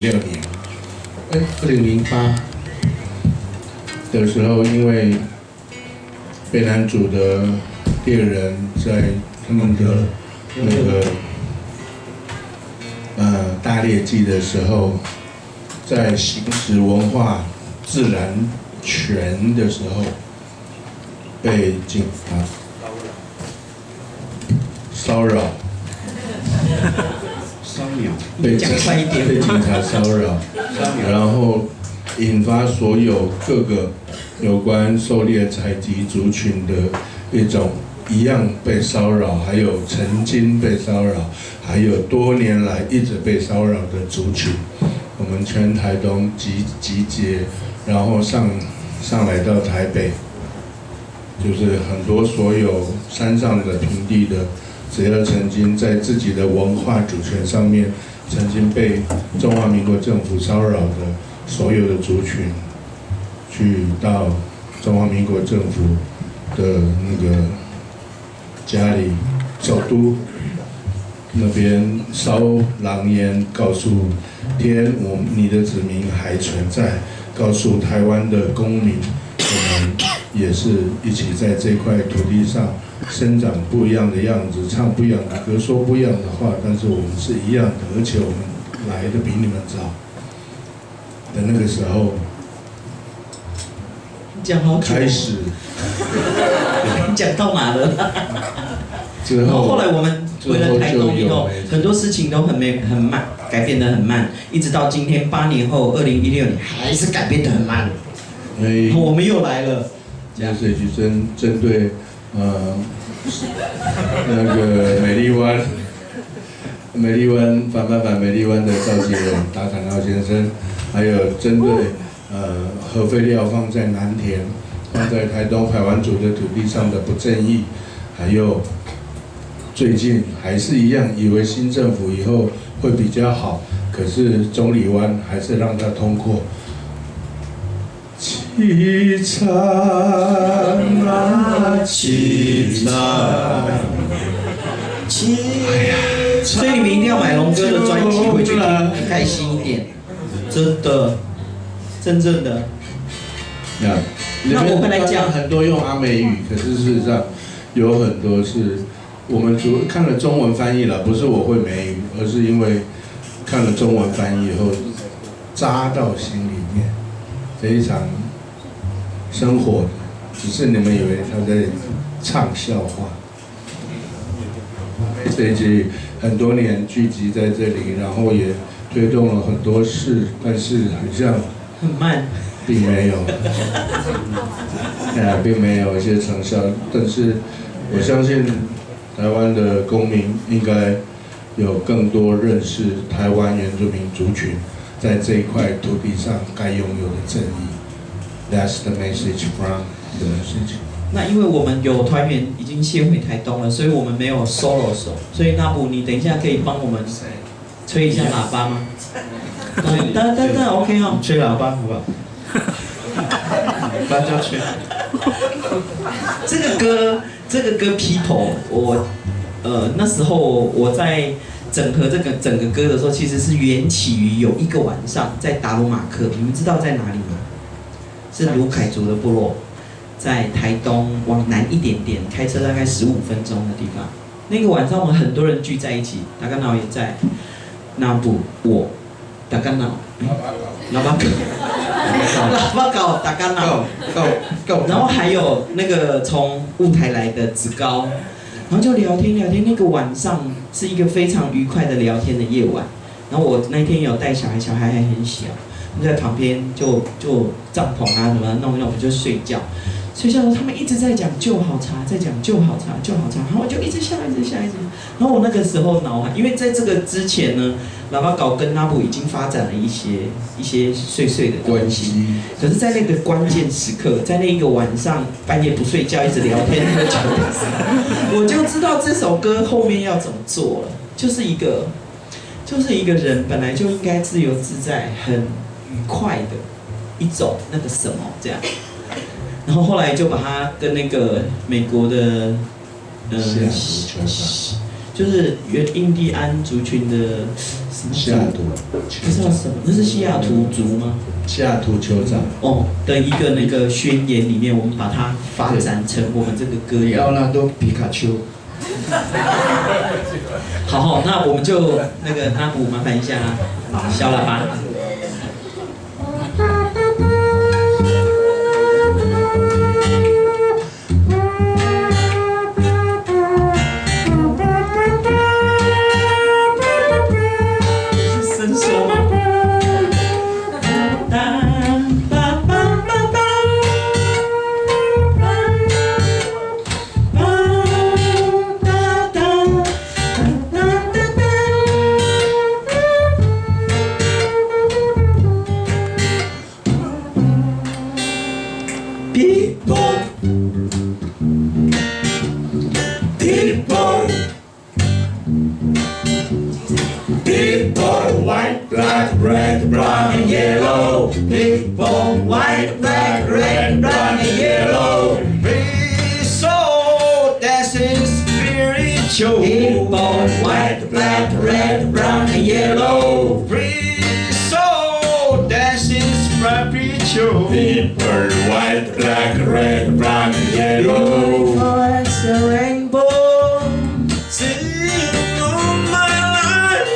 2006年，2008的时候，因为被男主的猎人在他们的那个大猎季的时候，在行使文化自然权的时候，被警察骚扰。被警察骚扰，然后引发所有各个有关狩猎采集族群的一种一样被骚扰，还有曾经被骚扰，还有多年来一直被骚扰的族群，我们全台东集结，然后上来到台北，就是很多所有山上的平地的。只要曾经在自己的文化主权上面曾经被中华民国政府骚扰的所有的族群，去到中华民国政府的那个家里首都那边烧狼烟，告诉天你的子民还存在，告诉台湾的公民，我们也是一起在这块土地上生长不一样的样子，唱不一样的歌，说不一样的话，但是我们是一样的，而且我们来的比你们早。的那个时候，讲好开始，讲到哪了？之后后来我们回了台东以后，很多事情都很慢，改变得很慢，一直到今天8年后，2016年还是改变得很慢。我们又来了，这样是去针对。那个美丽湾反美丽湾的召集人达坦浩先生，还有针对核废料放在南田、放在台东排湾族的土地上的不正义，还有最近还是一样，以为新政府以后会比较好，可是中里湾还是让它通过。凄惨啊，凄惨！所以你们一定要买龙哥的专辑回去听，开心一点。真的，真正的。那我们来讲很多用阿美语，可是事实上有很多是我们看了中文翻译了，不是我会美语，而是因为看了中文翻译以后扎到心里面，非常。生活的，只是你们以为他在唱笑话。这一集很多年聚集在这里，然后也推动了很多事，但是好像很慢，并没有，并没有一些成效。但是我相信台湾的公民应该有更多认识台湾原住民族群在这一块土地上该拥有的正义。That's the message from the message. 那因为我们有团员已经先回台东了，所以我们没有 solo 手，所以那部你等一下可以帮我们吹一下喇叭吗？当 OK 哦，吹喇叭好不好？大家吹。这个歌 People， 我那时候我在整合这个整个歌的时候，其实是缘起于有一个晚上在达鲁马克，你们知道在哪里吗？是卢凯族的部落，在台东往南一点点，开车大概15分钟的地方。那个晚上我们很多人聚在一起，达干脑也在，那部我，达干脑，喇叭搞达干脑，然后还有那个从雾台来的子高，然后就聊天。那个晚上是一个非常愉快的聊天的夜晚。然后我那天有带小孩，小孩还很小。在旁边就帐篷啊什么弄一弄，我们就睡觉。睡觉的时候他们一直在讲旧好茶，在讲旧好茶，然后我就一直笑。然后我那个时候脑海，因为在这个之前呢，喇叭搞跟拉布已经发展了一些碎的关系。可是，在那个关键时刻，在那一个晚上半夜不睡觉一直聊天喝酒的时候，我就知道这首歌后面要怎么做了，就是一个人本来就应该自由自在，很愉快的一种那个什么这样，然后后来就把它跟那个美国的就是印第安族群的什么西雅图，不知道什么，那是西雅图族吗？西雅图酋长哦的一个那个宣言里面，我们把它发展成我们这个歌谣。要那都皮卡丘。好，那我们就那个阿虎麻烦一下小喇叭。People, white, black, red, brown and yellow. People, white, black, red, brown and yellow. Free soul, that's his spiritual. People, white, black, red, brown and yellow. Free soul, that's his spiritual. People, white, black, red, brown and yellow. Beautiful as the rainbow. Sing on my life.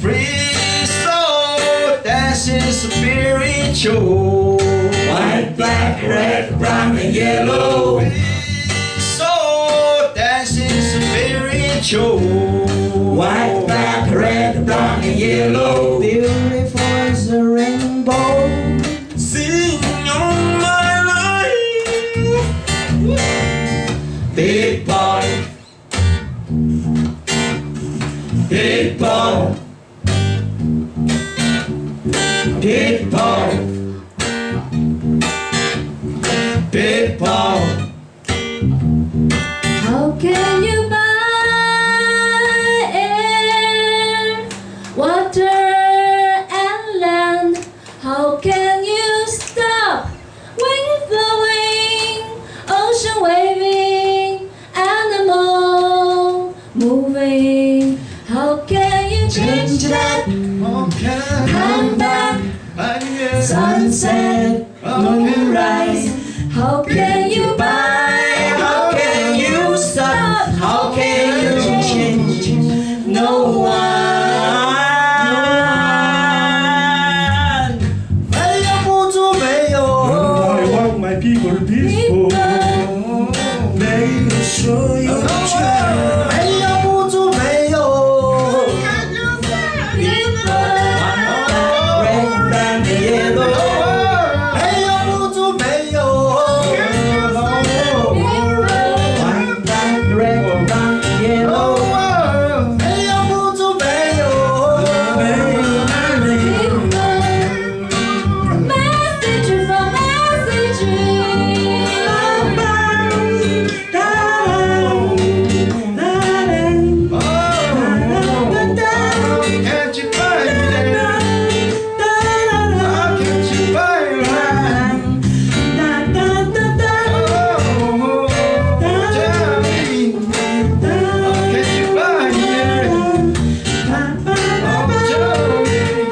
Free soul, that's his spiritual. White, black, red, brown and yellow. Free soul, that's his spiritual. White, black, red, brown and yellow. Beautiful as the rainbow. Sing on my life. Big boy, big boy, big boy, big boy. How can you buy air, water, and land? How can you stop wind flowing, ocean waving, animal moving? How can you change that? Come back, sunset, moonrise. How can you buy? How can you stop? How can you change? No one. I want my people peaceful. Make sure you try. Red, brown, and yellow. White, black, red, brown, and yellow. Message from Can't you find it? How can't you find it? Oh, tell me, how can you find it? Oh, tell me,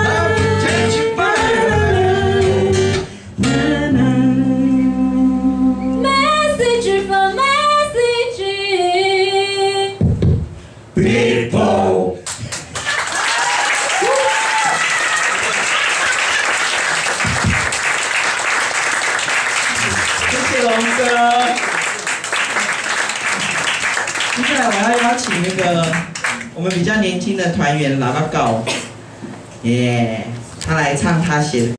how can't you find it? Message from message. People. 谢谢龙哥。接下来我要邀请那个我们比较年轻的团员喇叭告，耶，他来唱他写的。